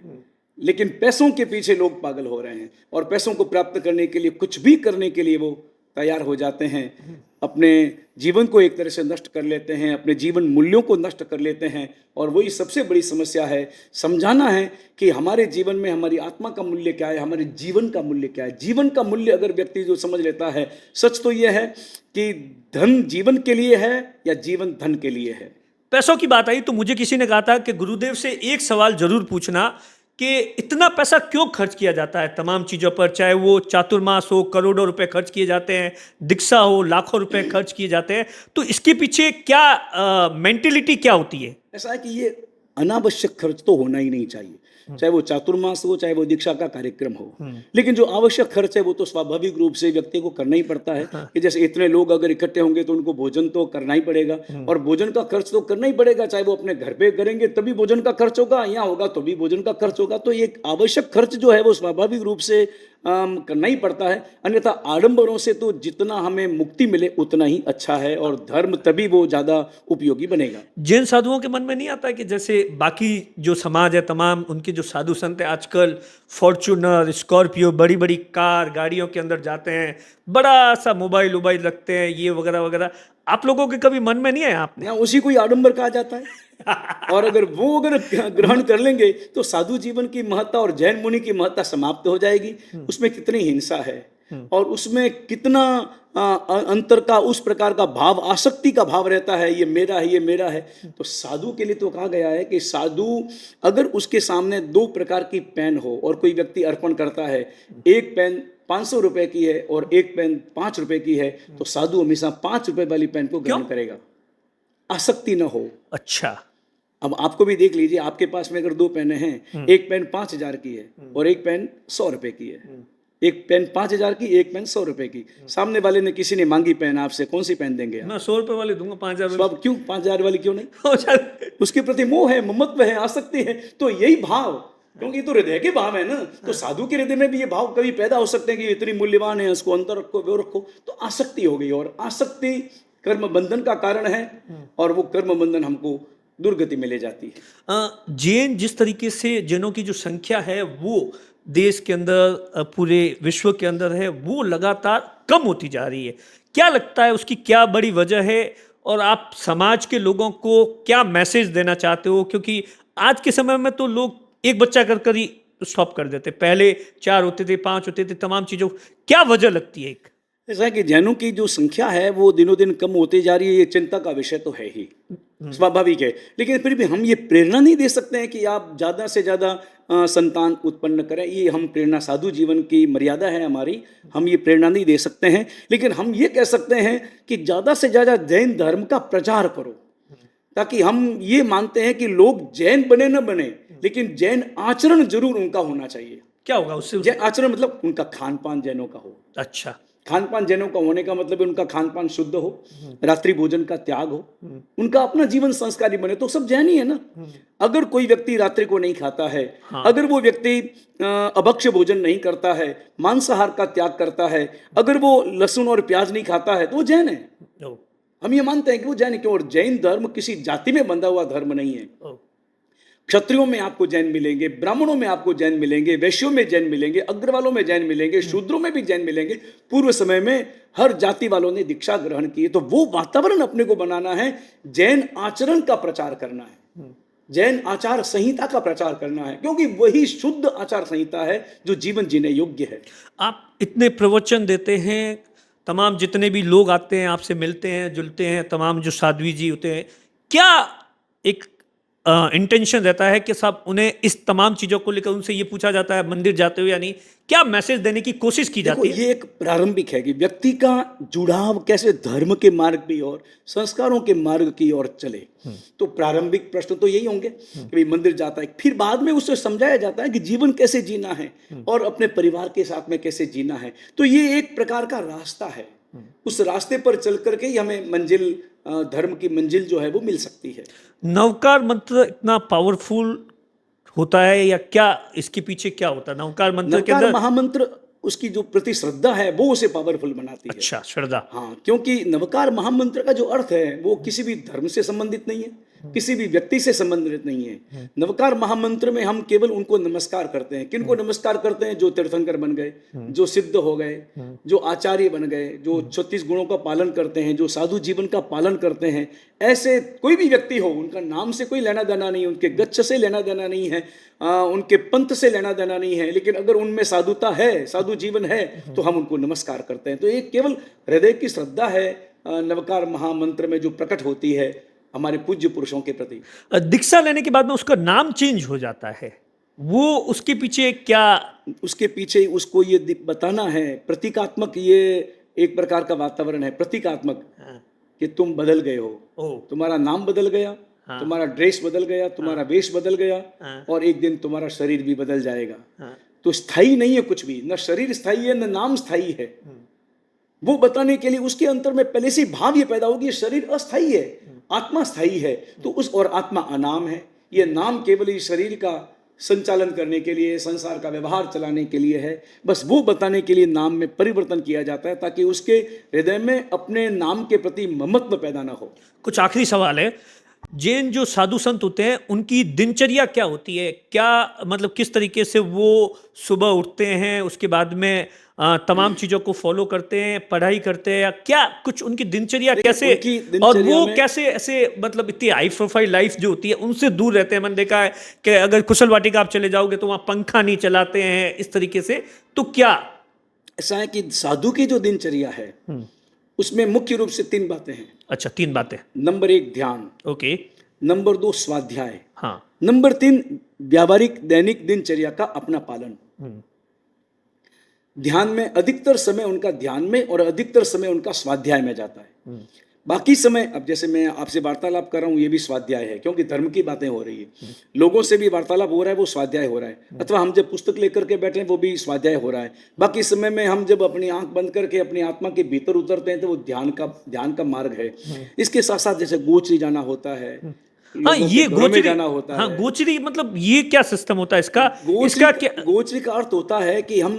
S1: लेकिन पैसों के पीछे लोग पागल हो रहे हैं, और पैसों को प्राप्त करने के लिए कुछ भी करने के लिए वो तैयार हो जाते हैं। अपने जीवन को एक तरह से नष्ट कर लेते हैं, अपने जीवन मूल्यों को नष्ट कर लेते हैं। और वही सबसे बड़ी समस्या है। समझाना है कि हमारे जीवन में हमारी आत्मा का मूल्य क्या है, हमारे जीवन का मूल्य क्या है। जीवन का मूल्य अगर व्यक्ति जो समझ लेता है, सच तो यह है कि धन जीवन के लिए है या जीवन धन के लिए है।
S2: पैसों की बात आई तो मुझे किसी ने कहा था कि गुरुदेव से एक सवाल जरूर पूछना कि इतना पैसा क्यों खर्च किया जाता है तमाम चीज़ों पर, चाहे वो चातुर्मास हो, करोड़ों रुपए खर्च किए जाते हैं, दीक्षा हो, लाखों रुपए खर्च किए जाते हैं, तो इसके पीछे क्या मेंटेलिटी क्या होती है?
S1: ऐसा है कि ये अनावश्यक खर्च तो होना ही नहीं चाहिए, चाहे वो चातुर्मास हो, चाहे वो दीक्षा का कार्यक्रम हो। लेकिन जो आवश्यक खर्च है वो तो स्वाभाविक रूप से व्यक्ति को करना ही पड़ता है। कि जैसे इतने लोग अगर इकट्ठे होंगे तो उनको भोजन तो करना ही पड़ेगा, और भोजन का खर्च तो करना ही पड़ेगा। चाहे वो अपने घर पे करेंगे तभी भोजन का खर्च होगा, यहाँ होगा तो भी भोजन का खर्च होगा। तो एक आवश्यक खर्च जो है वो स्वाभाविक रूप से करना ही पड़ता है। अन्यथा आडंबरों से तो जितना हमें मुक्ति मिले उतना ही अच्छा है, और धर्म तभी वो ज़्यादा उपयोगी बनेगा।
S2: जैन साधुओं के मन में नहीं आता कि जैसे बाकी जो समाज है तमाम, उनके जो साधु संत है आजकल फॉर्च्यूनर, स्कॉर्पियो, बड़ी बड़ी कार गाड़ियों के अंदर जाते हैं, बड़ा सा मोबाइल वोबाइल रखते हैं, ये वगैरह वगैरह, आप लोगों के कभी मन में नहीं आया आपने?
S1: यहाँ उसी को ही आडंबर कहा जाता है। और अगर ग्रहण कर लेंगे तो साधु जीवन की महत्ता और जैन मुनि की महत्ता समाप्त हो जाएगी। उसमें कितनी हिंसा है, और उसमें कितना अंतर का उस प्रकार का भाव, आसक्ति का भाव रहता है, ये मेरा है, ये मेरा है। तो साधु के लिए तो कहा गया है कि साधु अगर उसके सामने दो प्रकार की पेन हो और कोई व्यक्ति अर्पण करता है, एक पेन 500 रुपए की है और एक पेन 5 रुपए की है, तो साधु हमेशा 5 रुपए वाली पेन को ग्रहण करेगा, आसक्ति न हो।
S2: अच्छा।
S1: अब आपको भी देख लीजिए, आपके पास में अगर दो पेन हैं, एक पेन 5000 की है और एक पेन 100 रुपए की है, एक पेन 5000 की, एक पेन 100 रुपए की। सामने वाले ने, किसी ने मांगी पेन आपसे, कौन सी पेन देंगे आप?
S2: मैं 100 रुपए वाली दूंगा, 5000
S1: तो आप क्यों 5000 वाली क्यों नहीं? उसके प्रति मोह है, ममत्व है, आसक्ति है। तो यही भाव, क्योंकि ये तो हृदय के भाव है ना, तो साधु के हृदय में भी ये भाव कभी पैदा हो सकते हैं कि इतनी मूल्यवान है, उसको अंदर रखो, वो रखो। तो आसक्ति हो गई, और आसक्ति कर्म बंधन का कारण है, और वो कर्म बंधन हमको दुर्गति में ले जाती है।
S2: जैन जिस तरीके से, जैनों की जो संख्या है वो देश के अंदर, पूरे विश्व के अंदर है, वो लगातार कम होती जा रही है। क्या लगता है उसकी क्या बड़ी वजह है, और आप समाज के लोगों को क्या मैसेज देना चाहते हो? क्योंकि आज के समय में तो लोग एक बच्चा कर ही स्टॉप कर देते, पहले 4 होते थे, 5 होते थे, तमाम चीज़ों, क्या वजह लगती है?
S1: ऐसा है कि जैनों की जो संख्या है वो दिनों दिन कम होती जा रही है, ये चिंता का विषय तो है ही, स्वाभाविक है। लेकिन फिर भी हम ये प्रेरणा नहीं दे सकते हैं कि आप ज़्यादा से ज़्यादा संतान उत्पन्न करें। ये हम प्रेरणा, साधु जीवन की मर्यादा है हमारी, हम ये प्रेरणा नहीं दे सकते हैं। लेकिन हम ये कह सकते हैं कि ज़्यादा से ज़्यादा जैन धर्म का प्रचार करो, ताकि हम ये मानते हैं कि लोग जैन बने न बने, लेकिन जैन आचरण जरूर उनका होना चाहिए।
S2: क्या होगा उससे?
S1: जैन आचरण मतलब उनका खान पान जैनों का हो।
S2: अच्छा।
S1: खान पान जैनों का होने का मतलब उनका खान पान शुद्ध हो, रात्रि भोजन का त्याग हो, उनका अपना जीवन संस्कारी बने, तो सब जैन ही है ना। अगर कोई व्यक्ति रात्रि को नहीं खाता है, अगर वो व्यक्ति अभक्ष्य भोजन नहीं करता है, मांसाहार का त्याग करता है, अगर वो लहसुन और प्याज नहीं खाता है, तो वो जैन है। हम ये मानते हैं कि वो जैन है। क्यों? और जैन धर्म किसी जाति में बंधा हुआ धर्म नहीं है। क्षत्रियों में आपको जैन मिलेंगे, ब्राह्मणों में आपको जैन मिलेंगे, वैश्यों में जैन मिलेंगे, अग्रवालों में जैन मिलेंगे, शूद्रों में भी जैन मिलेंगे। पूर्व समय में हर जाति वालों ने दीक्षा ग्रहण की है। तो वो वातावरण अपने को बनाना है, जैन आचरण का प्रचार करना है, जैन आचार संहिता का प्रचार करना है, क्योंकि वही शुद्ध आचार संहिता है जो जीवन जीने योग्य है।
S2: आप इतने प्रवचन देते हैं, तमाम जितने भी लोग आते हैं आपसे मिलते हैं जुलते हैं, तमाम जो साध्वी जी होते हैं, क्या एक इंटेंशन रहता है कि साहब उन्हें इस तमाम चीज़ों को लेकर उनसे ये पूछा जाता है मंदिर जाते हुए या नहीं, क्या मैसेज देने की कोशिश की
S1: देखो,
S2: जाती है?
S1: ये एक प्रारंभिक है कि व्यक्ति का जुड़ाव कैसे धर्म के मार्ग की ओर, संस्कारों के मार्ग की ओर चले। तो प्रारंभिक प्रश्न तो यही होंगे कि भाई मंदिर जाता है, फिर बाद में उससे समझाया जाता है कि जीवन कैसे जीना है और अपने परिवार के साथ में कैसे जीना है। तो ये एक प्रकार का रास्ता है, उस रास्ते पर चल करके ही हमें मंजिल, धर्म की मंजिल जो है वो मिल सकती है।
S2: नवकार मंत्र इतना पावरफुल होता है या क्या, इसके पीछे क्या होता है नवकार मंत्र के
S1: नवकार
S2: अंदर?
S1: महामंत्र, उसकी जो प्रति श्रद्धा है वो उसे पावरफुल बनाती है।
S2: अच्छा, श्रद्धा।
S1: हाँ, क्योंकि नवकार महामंत्र का जो अर्थ है वो किसी भी धर्म से संबंधित नहीं है, किसी भी व्यक्ति से संबंधित नहीं है। नवकार महामंत्र में हम केवल उनको नमस्कार करते हैं। किनको नमस्कार करते हैं? जो तीर्थंकर बन गए, जो सिद्ध हो गए, जो आचार्य बन गए, जो 36 गुणों का पालन करते हैं, जो साधु जीवन का पालन करते हैं। ऐसे कोई भी व्यक्ति हो, उनका नाम से कोई लेना देना नहीं, उनके गच्छ से लेना देना नहीं है, उनके पंथ से लेना देना नहीं है, लेकिन अगर उनमें साधुता है, साधु जीवन है, तो हम उनको नमस्कार करते हैं। तो ये केवल हृदय की श्रद्धा है नवकार महामंत्र में जो प्रकट होती है हमारे पूज्य पुरुषों के प्रति।
S2: दीक्षा लेने के बाद में उसका नाम चेंज हो जाता है, वो उसके पीछे क्या?
S1: उसके पीछे उसको ये बताना है, प्रतीकात्मक, ये एक प्रकार का वातावरण है प्रतीकात्मक, कि तुम बदल गए हो, तुम्हारा नाम बदल गया, तुम्हारा ड्रेस बदल गया, तुम्हारा वेश बदल गया, और एक दिन तुम्हारा शरीर भी बदल जाएगा। तो स्थायी नहीं है कुछ भी, न शरीर स्थायी है, न नाम स्थायी है। वो बताने के लिए उसके अंतर में पहले से भाव ये पैदा होगी, शरीर अस्थायी है, आत्मा स्थायी है। तो उस, और आत्मा अनाम है। ये नाम केवल इस शरीर का संचालन करने के लिए, संसार का व्यवहार चलाने के लिए है। बस वो बताने के लिए नाम में परिवर्तन किया जाता है, ताकि उसके हृदय में अपने नाम के प्रति ममत्व पैदा ना हो।
S2: कुछ आखिरी सवाल है, जैन जो साधु संत होते हैं उनकी दिनचर्या क्या होती है? क्या मतलब किस तरीके से वो सुबह उठते हैं, उसके बाद में तमाम चीजों को फॉलो करते हैं, पढ़ाई करते हैं, या क्या कुछ उनकी दिनचर्या कैसे, और वो कैसे ऐसे मतलब इतनी हाई प्रोफाइल लाइफ जो होती है उनसे दूर रहते हैं? मैंने देखा है कि अगर कुशल वाटिका आप चले जाओगे तो वहां पंखा नहीं चलाते हैं इस तरीके से। तो क्या
S1: ऐसा है कि साधु की जो दिनचर्या है उसमें मुख्य रूप से 3 बातें हैं।
S2: अच्छा, 3 बातें।
S1: नंबर 1 ध्यान,
S2: ओके।
S1: नंबर 2 स्वाध्याय,
S2: हाँ।
S1: नंबर 3 व्यावहारिक दैनिक दिनचर्या का अपना पालन। ध्यान में अधिकतर समय उनका ध्यान में और अधिकतर समय उनका स्वाध्याय में जाता है। बाकी समय, अब जैसे मैं आपसे वार्तालाप कर रहा हूँ, ये भी स्वाध्याय है, क्योंकि धर्म की बातें हो रही है, लोगों से भी वार्तालाप हो रहा है, वो स्वाध्याय हो रहा है। अथवा हम जब पुस्तक लेकर के बैठे हैं वो भी स्वाध्याय हो रहा है। बाकी समय में हम जब अपनी आंख बंद करके अपनी आत्मा के भीतर उतरते हैं तो वो ध्यान का मार्ग है। इसके साथ साथ जैसे गोचरी जाना होता है,
S2: हाँ, ये गोचरी
S1: जाना होता
S2: हाँ,
S1: है।
S2: गोचरी मतलब ये क्या सिस्टम होता है इसका?
S1: इसका
S2: क्या?
S1: गोचरी का अर्थ होता है कि हम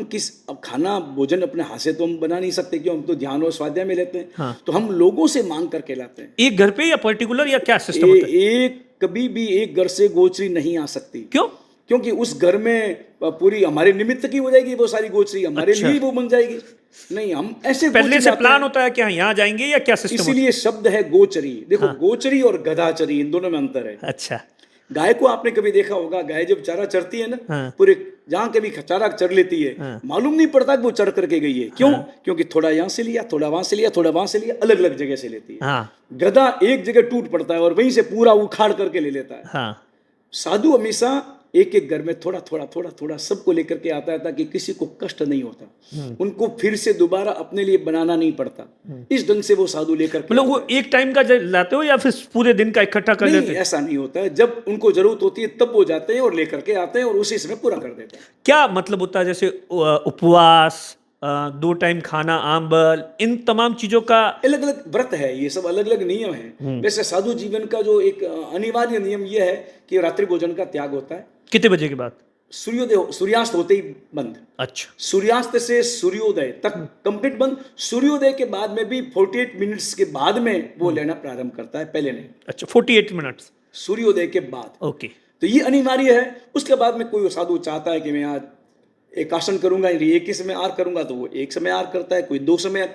S1: अब खाना भोजन अपने हाथ से तो हम बना नहीं सकते, क्यों, हम तो ध्यान और स्वाध्याय में लेते हैं।
S2: हाँ।
S1: तो हम लोगों से मांग करके लाते हैं।
S2: एक घर पे या पर्टिकुलर, या क्या सिस्टम होता है?
S1: कभी भी एक घर से गोचरी नहीं आ सकती।
S2: क्यों?
S1: क्योंकि उस घर में पूरी हमारे निमित्त की हो जाएगी वो सारी गोचरी, हमारे लिए वो बन जाएगी। नहीं, हम ऐसे
S2: पहले से प्लान होता है कि यहाँ जाएंगे, या क्या सिस्टम?
S1: इसीलिए शब्द है गोचरी। देखो, गोचरी और गधाचरी, इन दोनों में अंतर है।
S2: अच्छा।
S1: गाय को आपने कभी देखा होगा, गाय जब चारा चरती है ना, पूरे जहां कभी चारा चर लेती है, मालूम नहीं पड़ता कि वो चर करके गई है। क्यों? क्योंकि थोड़ा यहाँ से लिया, थोड़ा वहां से लिया, थोड़ा वहां से लिया, अलग अलग जगह से लेती है। गधा एक जगह टूट पड़ता है और वहीं से पूरा उखाड़ करके ले लेता है। साधु हमेशा एक एक घर में थोड़ा थोड़ा थोड़ा थोड़ा सबको लेकर के आता है, ताकि किसी को कष्ट नहीं होता, उनको फिर से दोबारा अपने लिए बनाना नहीं पड़ता। इस ढंग से वो साधु लेकर के,
S2: मतलब वो एक टाइम का लाते हो या फिर पूरे दिन का इकट्ठा कर लेते हैं?
S1: ऐसा नहीं होता है, जब उनको जरूरत होती है तब वो जाते हैं और लेकर के आते हैं और उसी समय पूरा कर देते हैं।
S2: क्या मतलब होता है, जैसे उपवास, 2 टाइम खाना, आंबल, इन तमाम चीजों का
S1: अलग अलग व्रत है, ये सब अलग अलग नियम है। वैसे साधु जीवन का जो एक अनिवार्य नियम ये है कि रात्रि भोजन का त्याग होता है।
S2: कितने बजे के बाद?
S1: सूर्यास्त होते ही बंद।
S2: अच्छा।
S1: सूर्यास्त से सूर्योदय तक कंप्लीट बंद। सूर्योदय के बाद में भी 48 मिनट्स के बाद में वो लेना प्रारंभ करता है, पहले नहीं।
S2: अच्छा, 48 मिनट्स
S1: सूर्योदय के बाद।
S2: ओके।
S1: तो ये अनिवार्य है। उसके बाद में कोई साधु चाहता है कि मैं आज एक आसन करूंगा, एक ही समय आहार करूंगा, तो वो एक समय आहार करता है, कोई 2 समय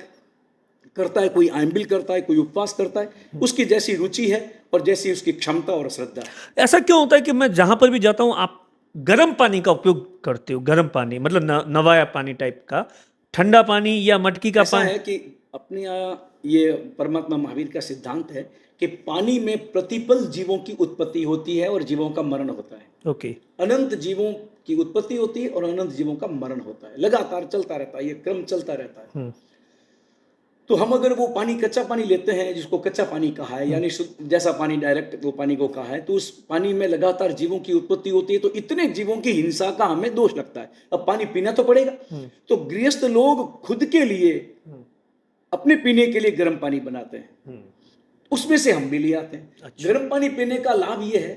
S1: करता है, कोई आयम्बिल करता है, कोई उपवास करता है, उसकी जैसी रुचि है और जैसी उसकी क्षमता और श्रद्धा है।
S2: ऐसा क्यों होता है कि मैं जहां पर भी जाता हूं आप गर्म पानी का उपयोग करते हो? गर्म पानी मतलब नवाया पानी टाइप का, ठंडा पानी या मटकी का
S1: ऐसा
S2: पानी?
S1: है कि अपने यहाँ ये परमात्मा महावीर का सिद्धांत है कि पानी में प्रतिपल जीवों की उत्पत्ति होती है और जीवों का मरण होता है।
S2: ओके।
S1: अनंत जीवों की उत्पत्ति होती है और अनंत जीवों का मरण होता है, लगातार चलता रहता है, ये क्रम चलता रहता है। तो हम अगर वो पानी, कच्चा पानी लेते हैं, जिसको कच्चा पानी कहा है, यानी जैसा पानी डायरेक्ट वो पानी को कहा है, तो उस पानी में लगातार जीवों की उत्पत्ति होती है, तो इतने जीवों की हिंसा का हमें दोष लगता है। अब पानी पीना तो पड़ेगा, तो गृहस्थ लोग खुद के लिए, अपने पीने के लिए गर्म पानी बनाते हैं, उसमें से हम भी ले आते हैं।
S2: अच्छा।
S1: गर्म पानी पीने का लाभ ये है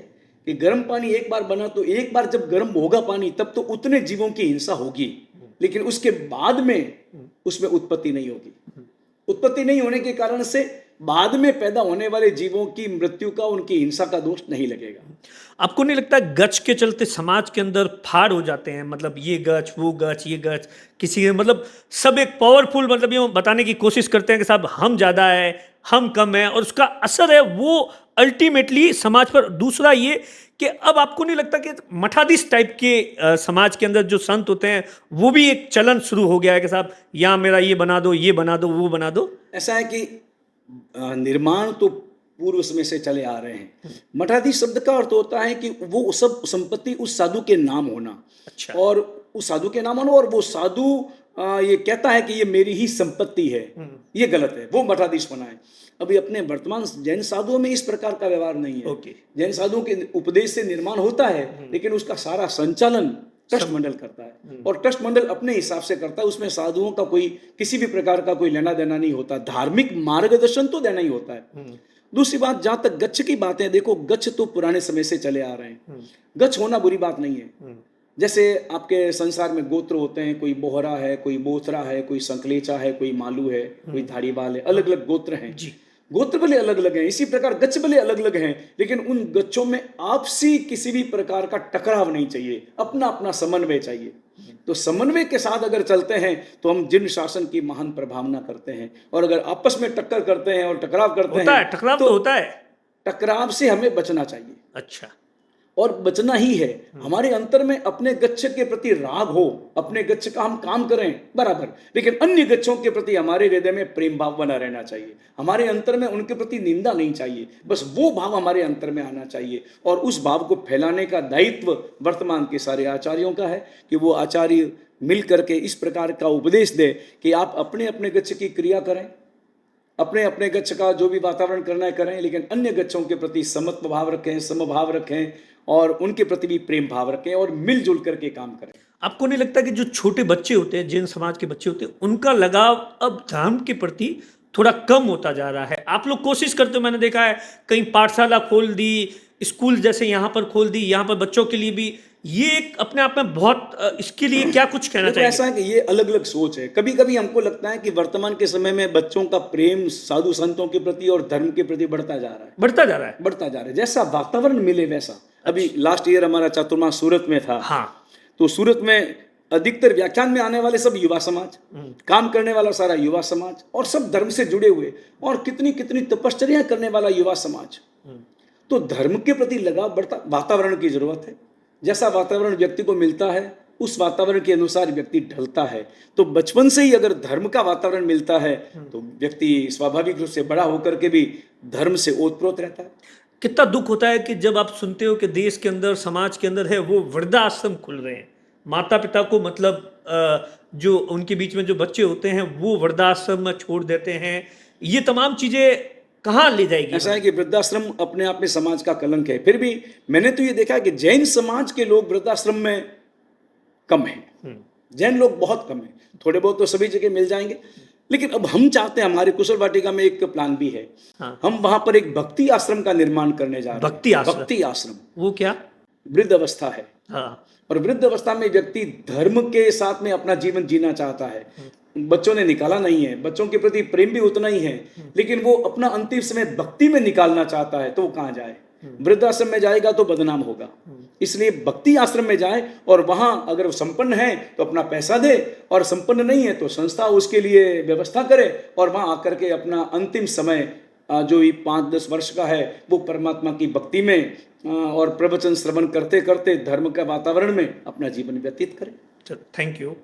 S1: कि गर्म पानी एक बार बना तो एक बार जब गर्म होगा पानी, तब तो उतने जीवों की हिंसा होगी, लेकिन उसके बाद में उसमें उत्पत्ति नहीं होगी। उत्पत्ति नहीं होने के कारण से बाद में पैदा होने वाले जीवों की मृत्यु का, उनकी हिंसा का दोष नहीं लगेगा।
S2: आपको नहीं लगता गच के चलते समाज के अंदर फाड़ हो जाते हैं? मतलब ये गच, वो गच, ये गच, किसी मतलब सब एक पावरफुल, मतलब ये बताने की कोशिश करते हैं कि साहब हम ज्यादा है, हम कम है, और उसका असर है वो अल्टीमेटली समाज पर। दूसरा ये कि अब आपको नहीं लगता कि मठाधीश टाइप के समाज के अंदर जो संत होते हैं वो भी एक चलन शुरू हो गया है कि साहब यहाँ मेरा ये बना दो, ये बना दो, वो बना दो?
S1: ऐसा है कि निर्माण तो पूर्व समय से चले आ रहे हैं। मठाधीश शब्द का अर्थ होता है कि वो सब संपत्ति उस साधु के नाम होना।
S2: अच्छा।
S1: और उस साधु के नाम होना, और वो साधु ये कहता है कि ये मेरी ही संपत्ति है, ये गलत है, वो मठाधीश बना है। अभी अपने वर्तमान जैन साधुओं में इस प्रकार का व्यवहार नहीं है।
S2: ओके।
S1: जैन साधुओं के उपदेश से निर्माण होता है, लेकिन उसका सारा संचालन ट्रस्ट मंडल करता है, और ट्रस्ट मंडल अपने हिसाब से करता है। उसमें साधुओं का कोई किसी भी प्रकार का कोई लेना देना नहीं होता। धार्मिक मार्गदर्शन तो देना ही होता है। दूसरी बात, जहां तक गच्छ की बात है, देखो गच्छ तो पुराने समय से चले आ रहे हैं। गच्छ होना बुरी बात नहीं है। जैसे आपके संसार में गोत्र होते हैं, कोई बोहरा है, कोई बोथरा है, कोई संकलेचा है, कोई मालू है, कोई धारीवाल है, अलग अलग गोत्र हैं। गोत्र भले अलग अलग हैं, इसी प्रकार गच्छ भले अलग अलग हैं, लेकिन उन गच्छों में आपसी किसी भी प्रकार का टकराव नहीं चाहिए, अपना अपना समन्वय चाहिए। तो समन्वय के साथ अगर चलते हैं तो हम जिन शासन की महान प्रभावना करते हैं। और अगर आपस में टक्कर करते हैं और टकराव करते हैं,
S2: टकराव तो होता है,
S1: टकराव से हमें बचना चाहिए।
S2: अच्छा।
S1: और बचना ही है। हमारे अंतर में अपने गच्छ के प्रति राग हो, अपने गच्छ का हम काम करें बराबर, लेकिन अन्य गच्छों के प्रति हमारे हृदय में प्रेम भाव बना रहना चाहिए। हमारे अंतर में उनके प्रति निंदा नहीं चाहिए, बस वो भाव हमारे अंतर में आना चाहिए। और उस भाव को फैलाने का दायित्व वर्तमान के सारे आचार्यों का है कि वो आचार्य मिल करके इस प्रकार का उपदेश दे कि आप अपने अपने गच्छ की क्रिया करें, अपने अपने गच्छ का जो भी वातावरण करना है करें, लेकिन अन्य गच्छों के प्रति समत्व भाव रखें, समभाव रखें, और उनके प्रति भी प्रेम भाव रखें, और मिलजुल करके काम करें।
S2: आपको नहीं लगता कि जो छोटे बच्चे होते हैं, जैन समाज के बच्चे होते हैं, उनका लगाव अब धर्म के प्रति थोड़ा कम होता जा रहा है? आप लोग कोशिश करते हो, मैंने देखा है कहीं पाठशाला खोल दी, स्कूल जैसे यहाँ पर खोल दी, यहाँ पर बच्चों के लिए भी, ये एक अपने आप में बहुत, इसके लिए क्या कुछ कहना चाहिए?
S1: ऐसा है कि ये अलग अलग सोच है। कभी कभी हमको लगता है कि वर्तमान के समय में बच्चों का प्रेम साधु संतों के प्रति और धर्म के प्रति बढ़ता जा रहा है,
S2: बढ़ता जा रहा है,
S1: बढ़ता जा रहा है। जैसा वातावरण मिले वैसा। अभी लास्ट ईयर हमारा चातुर्मास सूरत में था।
S2: हाँ।
S1: तो सूरत में अधिकतर व्याख्यान में आने वाले सब युवा समाज, काम करने वाला सारा युवा समाज, और सब धर्म से जुड़े हुए, और कितनी कितनी तपश्चर्या करने वाला युवा समाज। तो धर्म के प्रति लगाव बढ़ता, वातावरण की जरूरत है। जैसा वातावरण व्यक्ति को मिलता है, उस वातावरण के अनुसार व्यक्ति ढलता है। तो बचपन से ही अगर धर्म का वातावरण मिलता है तो व्यक्ति स्वाभाविक रूप से बड़ा होकर के भी धर्म से ओतप्रोत रहता है।
S2: कितना दुख होता है कि जब आप सुनते हो कि देश के अंदर, समाज के अंदर है वो वृद्धाश्रम खुल रहे हैं, माता पिता को मतलब जो उनके बीच में जो बच्चे होते हैं वो वृद्धाश्रम में छोड़ देते हैं। ये तमाम चीजें कहाँ ले जाएगी?
S1: ऐसा है कि वृद्धाश्रम अपने आप में समाज का कलंक है। फिर भी मैंने तो ये देखा है कि जैन समाज के लोग वृद्धाश्रम में कम हैं। जैन लोग बहुत कम हैं, थोड़े बहुत तो सभी जगह मिल जाएंगे, लेकिन अब हम चाहते हैं, हमारे कुशल वाटिका में एक प्लान भी है। हाँ। हम वहां पर एक भक्ति आश्रम का निर्माण करने जा रहे हैं। भक्ति आश्रम
S2: वो क्या?
S1: वृद्ध अवस्था है।
S2: हाँ।
S1: और वृद्ध अवस्था में व्यक्ति धर्म के साथ में अपना जीवन जीना चाहता है। बच्चों ने निकाला नहीं है, बच्चों के प्रति प्रेम भी उतना ही है, लेकिन वो अपना अंतिम समय भक्ति में निकालना चाहता है, तो वो कहाँ जाए? वृद्धाश्रम में जाएगा तो बदनाम होगा, इसलिए भक्ति आश्रम में जाए और वहाँ अगर वो संपन्न है तो अपना पैसा दे, और संपन्न नहीं है तो संस्था उसके लिए व्यवस्था करे, और वहाँ आकर के अपना अंतिम समय जो भी 5-10 वर्ष का है वो परमात्मा की भक्ति में और प्रवचन श्रवण करते करते धर्म का वातावरण में अपना जीवन व्यतीत करे।
S2: चलो, थैंक यू।